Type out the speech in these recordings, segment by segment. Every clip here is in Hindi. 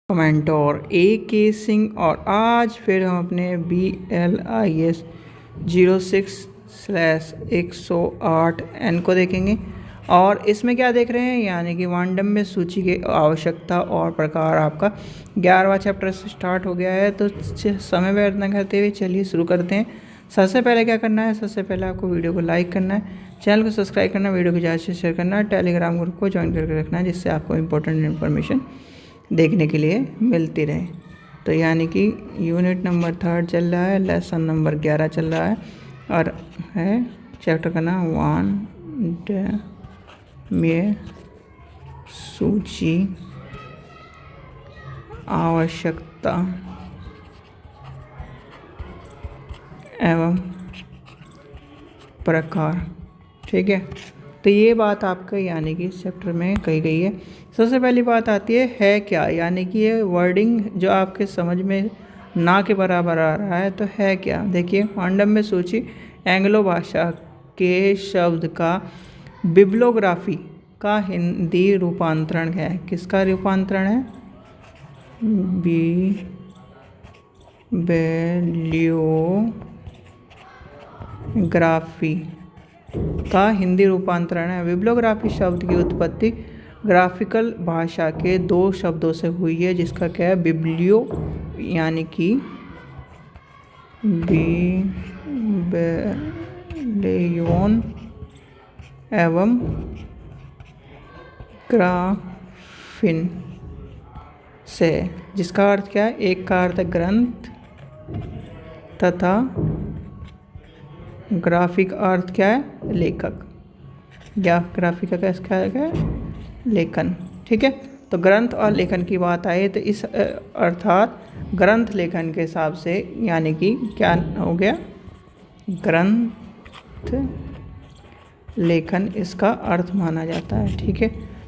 कमेंटोर AK सिंह और आज फिर हम अपने BLIS 06/108N को देखेंगे। और इसमें क्या देख रहे हैं, यानी कि वांडम्य सूची की आवश्यकता और प्रकार। आपका 11वां चैप्टर से स्टार्ट हो गया है, तो समय व्यर्थ न करते हुए चलिए शुरू करते हैं। सबसे पहले क्या करना है, सबसे पहले आपको वीडियो को लाइक करना है, चैनल को सब्सक्राइब करना है, वीडियो को ज़्यादा से शेयर करना है, टेलीग्राम ग्रुप को ज्वाइन करके रखना है, जिससे आपको इंपॉर्टेंट इन्फॉर्मेशन देखने के लिए मिलती रहे। तो यानी कि यूनिट नंबर 3 चल रहा है, लेसन नंबर 11 चल रहा है और है चैप्टर का नाम वांडम्य सूची आवश्यकता एवं प्रकार। ठीक है, तो ये बात आपका यानी कि इस चैप्टर में कही गई है। सबसे पहली बात आती है क्या, यानी कि ये वर्डिंग जो आपके समझ में ना के बराबर आ रहा है, तो है क्या। देखिए, वांडम्य सूची एंग्लो भाषा के शब्द का बिब्लोग्राफी का हिंदी रूपांतरण है। किसका रूपांतरण है, बिब्लियोग्राफी का हिंदी रूपांतरण है। बिब्लियोग्राफी शब्द की उत्पत्ति ग्राफिकल भाषा के दो शब्दों से हुई है, जिसका क्या है, बिब्लियो यानी कि बिब्लियोन एवं ग्राफिन से, जिसका अर्थ क्या है, एक का अर्थ ग्रंथ तथा ग्राफिक अर्थ क्या है, लेखक, या ग्राफिक का क्या है, लेखन। ठीक है, तो ग्रंथ और लेखन की बात आई तो इस अर्थात ग्रंथ लेखन के हिसाब से, यानी कि क्या हो गया, ग्रंथ लेखन इसका अर्थ माना जाता है। ठीक है,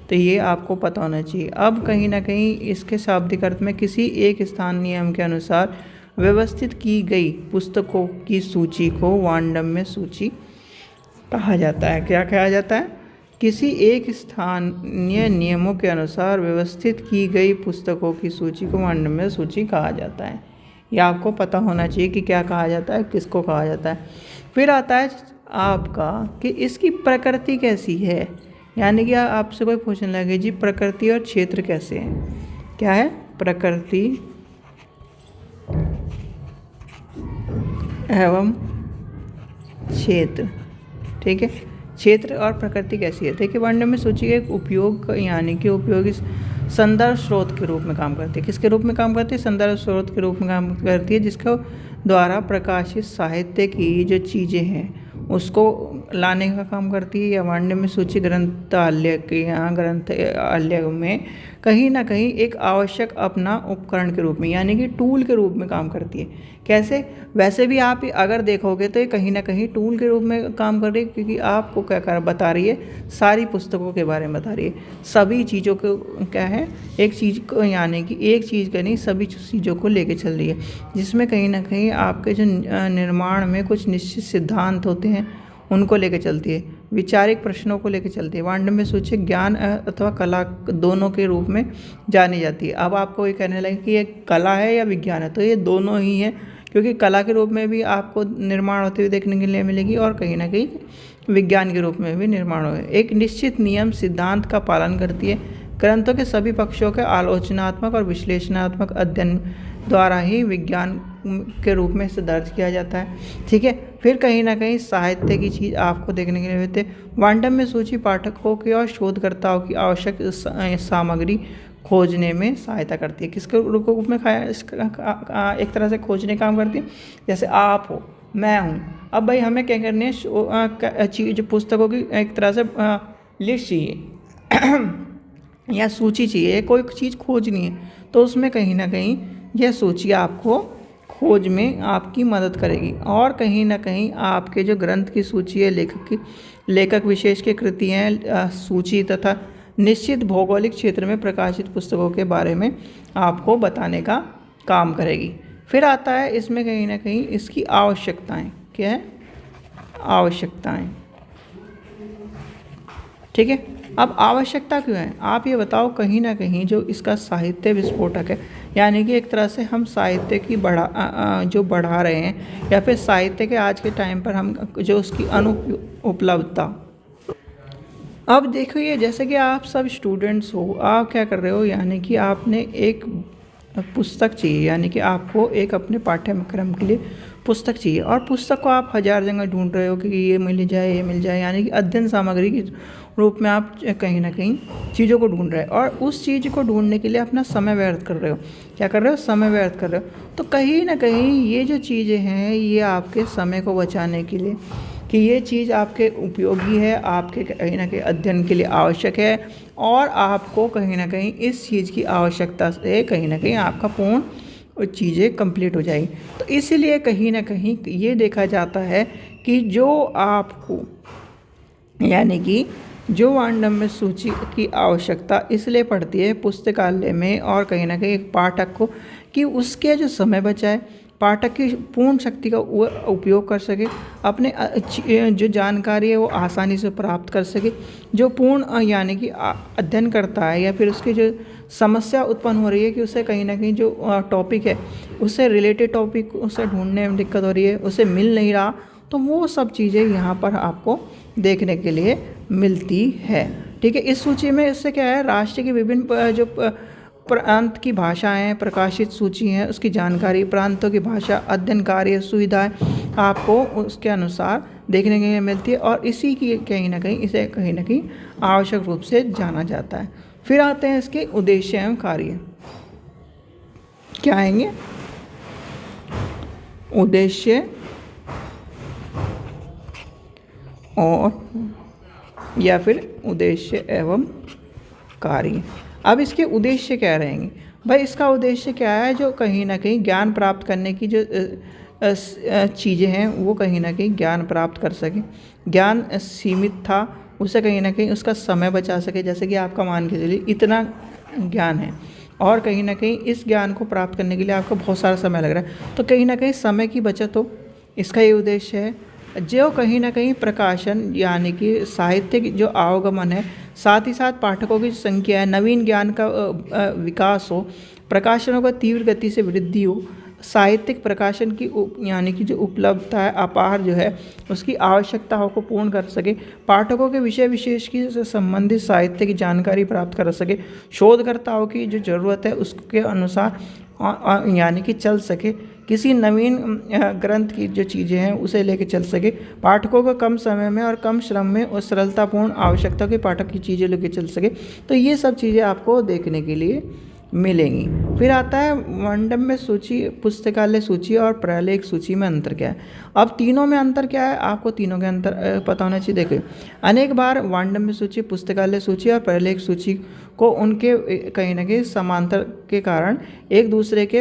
तो ये आपको पता होना चाहिए। अब कहीं ना कहीं इसके शाब्दिक अर्थ में किसी एक स्थान नियम के अनुसार व्यवस्थित की गई पुस्तकों की सूची को वांडम्य सूची कहा जाता है। क्या कहा जाता है, किसी एक स्थानीय नियमों के अनुसार व्यवस्थित की गई पुस्तकों की सूची को वांडम्य सूची कहा जाता है। यह आपको पता होना चाहिए कि क्या कहा जाता है, किसको कहा जाता है। फिर आता है आपका कि इसकी प्रकृति कैसी है, यानी कि आपसे कोई पूछने लगे जी प्रकृति और क्षेत्र कैसे हैं। क्या है, प्रकृति एवं क्षेत्र। ठीक है, क्षेत्र और प्रकृति कैसी है। देखिए, वांडम्य सूची के एक उपयोग यानी कि उपयोगी संदर्भ स्रोत के रूप में काम करती है। किसके रूप में काम करती है, संदर्भ स्रोत के रूप में काम करती है, जिसके द्वारा प्रकाशित साहित्य की जो चीज़ें हैं उसको लाने का काम करती है। या वांडम्य सूची ग्रंथालय के यहाँ ग्रंथालय में कहीं ना कहीं एक आवश्यक अपना उपकरण के रूप में, यानी कि टूल के रूप में काम करती है। कैसे, वैसे भी आप अगर देखोगे तो ये कहीं ना कहीं टूल के रूप में काम कर रही है, क्योंकि आपको क्या कर बता रही है, सारी पुस्तकों के बारे में बता रही है, सभी चीज़ों को क्या है, एक चीज़ को, यानी कि एक चीज़ का नहीं, सभी चीज़ों को लेके चल रही है, जिसमें कहीं ना कहीं आपके जो निर्माण में कुछ निश्चित सिद्धांत होते हैं उनको लेके चलती है, वैचारिक प्रश्नों को लेके चलती है। वांडम्य सूची ज्ञान अथवा कला दोनों के रूप में जानी जाती है। अब आपको ये कहने लगे कि ये कला है या विज्ञान है, तो ये दोनों ही है, क्योंकि कला के रूप में भी आपको निर्माण होते हुए देखने के लिए मिलेगी और कहीं ना कहीं विज्ञान के रूप में भी निर्माण हो, एक निश्चित नियम सिद्धांत का पालन करती है। ग्रंथों के सभी पक्षों के आलोचनात्मक और विश्लेषणात्मक अध्ययन द्वारा ही विज्ञान के रूप में इसे दर्ज किया जाता है। ठीक है, फिर कहीं ना कहीं साहित्य की चीज़ आपको देखने के लिए मिलते हैं। वांडम्य सूची पाठकों की और शोधकर्ताओं की आवश्यक सामग्री खोजने में सहायता करती है। किसके रूप में एक तरह से खोजने का काम करती है, जैसे आप हो, मैं हूँ। अब भाई हमें क्या करनी है, चीज़ पुस्तकों की एक तरह से लिस्ट चाहिए या सूची चाहिए, कोई चीज़ खोजनी है, तो उसमें कहीं ना कहीं यह सूची आपको खोज में आपकी मदद करेगी। और कहीं ना कहीं आपके जो ग्रंथ की सूची है, लेखक विशेष की कृतियाँ सूची तथा निश्चित भौगोलिक क्षेत्र में प्रकाशित पुस्तकों के बारे में आपको बताने का काम करेगी। फिर आता है इसमें कहीं ना कहीं इसकी आवश्यकताएं। क्या है, आवश्यकताएं। ठीक है, अब आवश्यकता क्यों है, आप ये बताओ। कहीं ना कहीं जो इसका साहित्य विस्फोटक है, यानी कि एक तरह से हम साहित्य की जो बढ़ा रहे हैं, या फिर साहित्य के आज के टाइम पर हम जो उसकी अनुपलब्धता। अब देखिए, जैसे कि आप सब स्टूडेंट्स हो, आप क्या कर रहे हो, यानी कि आपने एक पुस्तक चाहिए, यानी कि आपको एक अपने पाठ्यक्रम के लिए पुस्तक चाहिए, और पुस्तक को आप हज़ार जगह ढूंढ रहे हो कि ये मिल जाए, ये मिल जाए, यानी कि अध्ययन सामग्री के रूप में आप कहीं ना कहीं चीज़ों को ढूंढ रहे हो, और उस चीज़ को ढूंढने के लिए अपना समय व्यर्थ कर रहे हो। क्या कर रहे हो, समय व्यर्थ कर रहे हो। तो कहीं ना कहीं ये जो चीज़ें हैं, ये आपके समय को बचाने के लिए, कि ये चीज़ आपके उपयोगी है, आपके कहीं ना कहीं अध्ययन के लिए आवश्यक है, और आपको कहीं ना कहीं इस चीज़ की आवश्यकता से कहीं ना कहीं आपका पूर्ण चीज़ें कंप्लीट हो जाएगी। तो इसीलिए कहीं ना कहीं ये देखा जाता है कि जो आपको, यानी कि जो वांडम्य सूची की आवश्यकता इसलिए पड़ती है पुस्तकालय में, और कहीं ना कहीं एक पाठक को, कि उसके जो समय बचाए, पाठक की पूर्ण शक्ति का उपयोग कर सके, अपने जो जानकारी है वो आसानी से प्राप्त कर सके, जो पूर्ण यानी कि अध्ययन करता है, या फिर उसकी जो समस्या उत्पन्न हो रही है कि उसे कहीं ना कहीं जो टॉपिक है उससे रिलेटेड टॉपिक उसे ढूंढने में दिक्कत हो रही है, उसे मिल नहीं रहा, तो वो सब चीज़ें यहाँ पर आपको देखने के लिए मिलती है। ठीक है, इस सूची में इससे क्या है, राष्ट्र की विभिन्न जो प्रांत की भाषाएं प्रकाशित सूची हैं, उसकी जानकारी, प्रांतों की भाषा, अध्ययन कार्य सुविधाएं आपको उसके अनुसार देखने के लिए मिलती है, और इसी की कहीं ना कहीं इसे कहीं ना कहीं आवश्यक रूप से जाना जाता है। फिर आते हैं इसके उद्देश्य एवं कार्य। क्या आएंगे, उद्देश्य और या फिर उद्देश्य एवं कार्य। अब इसके उद्देश्य क्या रहेंगे भाई, इसका उद्देश्य क्या है, जो कहीं ना कहीं ज्ञान प्राप्त करने की जो चीज़ें हैं वो कहीं ना कहीं ज्ञान प्राप्त कर सके। ज्ञान सीमित था, उसे कहीं ना कहीं उसका समय बचा सके। जैसे कि आपका मान के चलिए इतना ज्ञान है, और कहीं ना कहीं इस ज्ञान को प्राप्त करने के लिए आपको बहुत सारा समय लग रहा है, तो कहीं ना कहीं समय की बचत हो, इसका ये उद्देश्य है। जो कहीं ना कहीं प्रकाशन, यानी कि साहित्य की जो आवागमन है, साथ ही साथ पाठकों की संख्या है, नवीन ज्ञान का विकास हो, प्रकाशनों का तीव्र गति से वृद्धि हो, साहित्यिक प्रकाशन की यानी कि जो उपलब्धता है अपार जो है उसकी आवश्यकताओं को पूर्ण कर सके, पाठकों के विषय विशेष की से संबंधित साहित्य की जानकारी प्राप्त कर सके, शोधकर्ताओं की जो ज़रूरत है उसके अनुसार यानी कि चल सके, किसी नवीन ग्रंथ की जो चीज़ें हैं उसे लेके चल सके, पाठकों को कम समय में और कम श्रम में और सरलतापूर्ण आवश्यकता के पाठक की चीज़ें लेके चल सके। तो ये सब चीज़ें आपको देखने के लिए मिलेंगी। फिर आता है वांडम्य सूची, पुस्तकालय सूची और प्रलेख सूची में अंतर क्या है। अब तीनों में अंतर क्या है, आपको तीनों के अंतर पता होना चाहिए। देखिए, अनेक बार वांडम्य सूची, पुस्तकालय सूची और प्रलेख सूची को उनके कहीं ना कहीं समांतर के कारण एक दूसरे के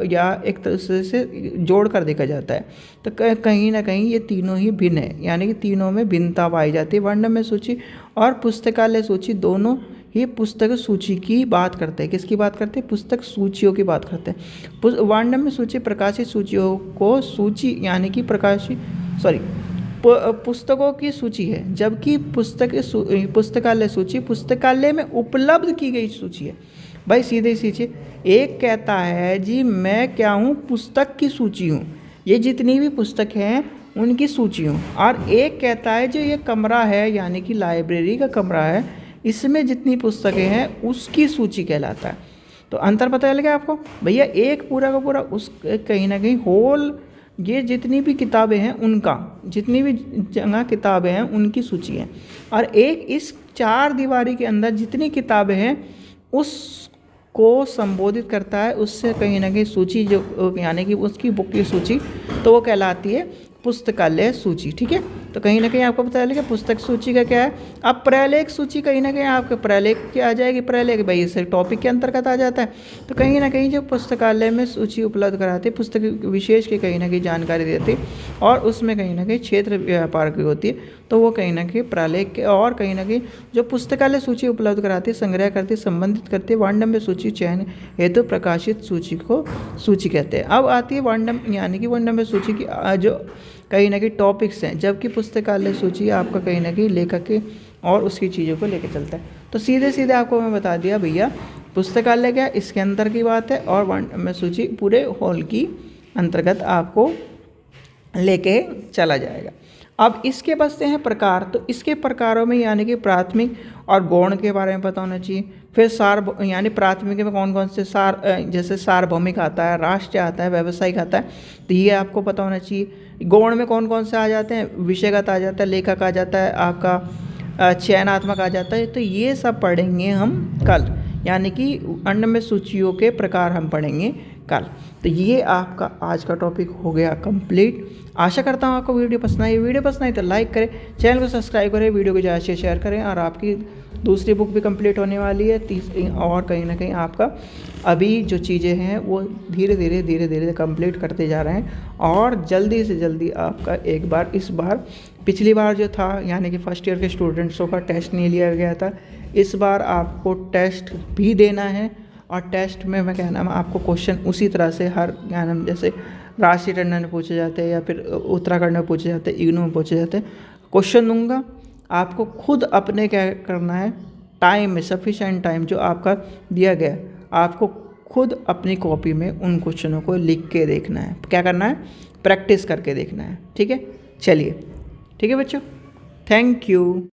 या एक दूसरे से जोड़ कर देखा जाता है। तो कहीं ना कहीं ये तीनों ही भिन्न है, यानी कि तीनों में भिन्नता पाई जाती है। वांडम्य सूची और पुस्तकालय सूची दोनों ही पुस्तक सूची की बात करते हैं। किसकी बात करते हैं, पुस्तक सूचियों की बात करते हैं। वांडम्य सूची प्रकाशित सूचियों को सूची यानी कि पुस्तकों की सूची है, जबकि पुस्तकालय सूची पुस्तकालय में उपलब्ध की गई सूची है। भाई सीधे सीधे एक कहता है जी मैं क्या हूँ, पुस्तक की सूची हूँ, ये जितनी भी पुस्तक हैं उनकी सूची हूँ, और एक कहता है जो ये कमरा है यानी कि लाइब्रेरी का कमरा है, इसमें जितनी पुस्तकें हैं उसकी सूची कहलाता है। तो अंतर पता चल गया आपको भैया, एक पूरा का पूरा उस कहीं ना कहीं होल ये जितनी भी किताबें हैं उनका, जितनी भी जगह किताबें हैं उनकी सूची है, और एक इस चार दीवारी के अंदर जितनी किताबें हैं उसको संबोधित करता है, उससे कहीं ना कहीं सूची जो यानी कि उसकी बुक की सूची, तो वो कहलाती है पुस्तकालय सूची। ठीक है, तो कहीं ना कहीं आपको पता चलेगा पुस्तक सूची का क्या है। अब प्रलेख सूची कहीं ना कहीं आपके प्रलेख क्या आ जाएगी, प्रलेख भाई इस टॉपिक के अंतर्गत आ जाता है। तो कहीं ना कहीं जो पुस्तकालय में सूची उपलब्ध कराते पुस्तक विशेष की कहीं ना कहीं जानकारी देती, और उसमें कहीं ना कहीं क्षेत्र व्यापार की होती है, तो वो कहीं ना कहीं प्रलेख के, और कहीं ना कहीं जो पुस्तकालय सूची उपलब्ध कराती, संग्रह करती, संबंधित करती, वांडम्य सूची चयन हेतु प्रकाशित सूची को सूची कहते हैं। अब आती है वांडम यानी कि वांडम्य सूची की जो कहीं ना कहीं टॉपिक्स हैं, जबकि पुस्तकालय सूची आपका कहीं ना कहीं लेखक के और उसकी चीज़ों को लेके चलता है। तो सीधे सीधे आपको मैं बता दिया भैया, पुस्तकालय क्या इसके अंदर की बात है और वर्णक्रम सूची पूरे हॉल की अंतर्गत आपको लेके चला जाएगा। अब इसके बचते हैं प्रकार, तो इसके प्रकारों में यानी कि प्राथमिक और गौण के बारे में पता होना चाहिए। फिर सार यानी प्राथमिक में कौन कौन से सार, जैसे सार्वभौमिक आता है, राष्ट्रीय आता है, व्यावसायिक आता है, तो ये आपको पता होना चाहिए। गौण में कौन कौन से आ जाते हैं, विषयगत आ जाता है, लेखक आ जाता है, आपका चयनात्मक आ जाता है। तो ये सब पढ़ेंगे हम कल, यानी कि अन्य सूचियों के प्रकार हम पढ़ेंगे कल। तो ये आपका आज का टॉपिक हो गया कंप्लीट। आशा करता हूँ आपको वीडियो पसंद आई। वीडियो पसंद आई तो लाइक करें, चैनल को सब्सक्राइब करें, वीडियो को ज़्यादा से शेयर करें। और आपकी दूसरी बुक भी कंप्लीट होने वाली है, तीसरी, और कहीं ना कहीं आपका अभी जो चीज़ें हैं वो धीरे धीरे कंप्लीट करते जा रहे हैं। और जल्दी से जल्दी आपका एक बार, इस बार पिछली बार जो था यानी कि फर्स्ट ईयर के स्टूडेंट्सों का टेस्ट नहीं लिया गया था, इस बार आपको टेस्ट भी देना है। और टेस्ट में मैं कहना आपको क्वेश्चन उसी तरह से हर ज्ञान, जैसे राष्ट्रीय टंडन में पूछे जाते हैं या फिर उत्तराखंड में पूछे जाते हैं, इग्नू में पूछे जाते हैं, क्वेश्चन दूंगा। आपको खुद अपने क्या करना है, टाइम में सफिशिएंट टाइम जो आपका दिया गया, आपको खुद अपनी कॉपी में उन क्वेश्चनों को लिख के देखना है। क्या करना है, प्रैक्टिस करके देखना है। ठीक है, चलिए, ठीक है बच्चों, थैंक यू।